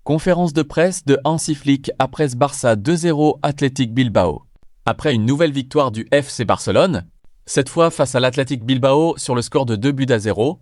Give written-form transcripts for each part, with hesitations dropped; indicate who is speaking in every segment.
Speaker 1: Conférence de presse de Hansi Flick après ce Barça 2-0 Athletic Bilbao. Après une nouvelle victoire du FC Barcelone, cette fois face à l'Athletic Bilbao sur le score de 2-0,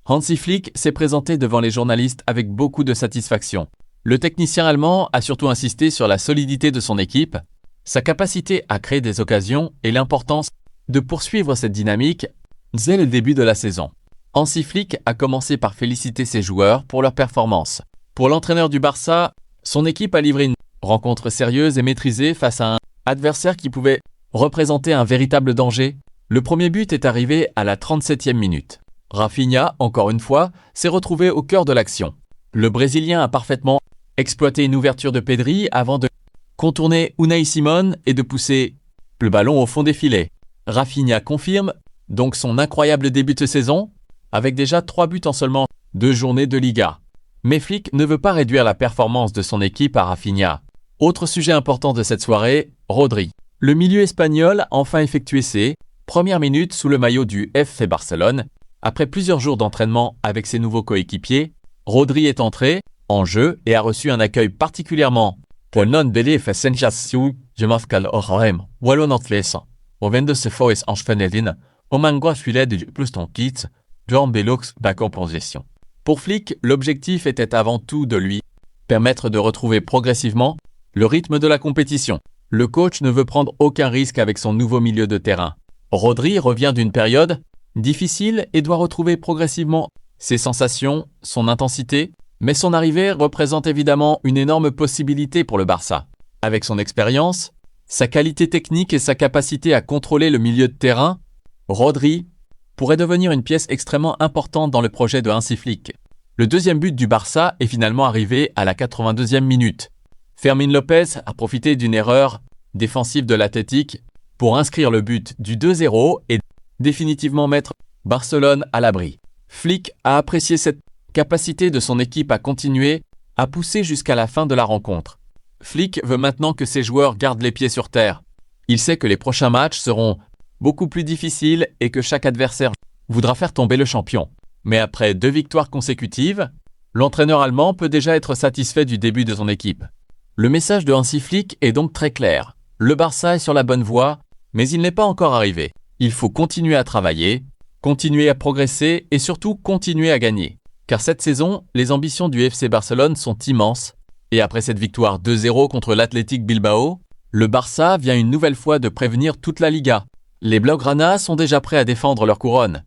Speaker 1: Hansi Flick s'est présenté devant les journalistes avec beaucoup de satisfaction. Le technicien allemand a surtout insisté sur la solidité de son équipe, sa capacité à créer des occasions et l'importance de poursuivre cette dynamique dès le début de la saison. Hansi Flick a commencé par féliciter ses joueurs pour leur performance. Pour l'entraîneur du Barça, son équipe a livré une rencontre sérieuse et maîtrisée face à un adversaire qui pouvait représenter un véritable danger. Le premier but est arrivé à la 37e minute. Rafinha, encore une fois, s'est retrouvé au cœur de l'action. Le Brésilien a parfaitement exploité une ouverture de Pedri avant de contourner Unai Simón et de pousser le ballon au fond des filets. Rafinha confirme donc son incroyable début de saison avec déjà 3 buts en seulement 2 journées de Liga. Mais Flick ne veut pas réduire la performance de son équipe à Rafinha. Autre sujet important de cette soirée, Rodri. Le milieu espagnol a enfin effectué ses premières minutes sous le maillot du FC Barcelone. Après plusieurs jours d'entraînement avec ses nouveaux coéquipiers, Rodri est entré en jeu et a reçu un accueil particulièrement non-belé fait sensation. Je m'appelle Orem, Wallon Atles, au 22 fois en Schwenedin, au mango filet de plus ton kit, John Belux back en position. Pour Flick, l'objectif était avant tout de lui permettre de retrouver progressivement le rythme de la compétition. Le coach ne veut prendre aucun risque avec son nouveau milieu de terrain. Rodri revient d'une période difficile et doit retrouver progressivement ses sensations, son intensité, mais son arrivée représente évidemment une énorme possibilité pour le Barça. Avec son expérience, sa qualité technique et sa capacité à contrôler le milieu de terrain, Rodri pourrait devenir une pièce extrêmement importante dans le projet de Hansi Flick. Le deuxième but du Barça est finalement arrivé à la 82e minute. Fermín López a profité d'une erreur défensive de l'Athletic pour inscrire le but du 2-0 et définitivement mettre Barcelone à l'abri. Flick a apprécié cette capacité de son équipe à continuer à pousser jusqu'à la fin de la rencontre. Flick veut maintenant que ses joueurs gardent les pieds sur terre. Il sait que les prochains matchs seront beaucoup plus difficiles et que chaque adversaire voudra faire tomber le champion. Mais après 2 victoires consécutives, l'entraîneur allemand peut déjà être satisfait du début de son équipe. Le message de Hansi Flick est donc très clair. Le Barça est sur la bonne voie, mais il n'est pas encore arrivé. Il faut continuer à travailler, continuer à progresser et surtout continuer à gagner. Car cette saison, les ambitions du FC Barcelone sont immenses. Et après cette victoire 2-0 contre l'Athletic Bilbao, le Barça vient une nouvelle fois de prévenir toute la Liga. Les Blaugrana sont déjà prêts à défendre leur couronne.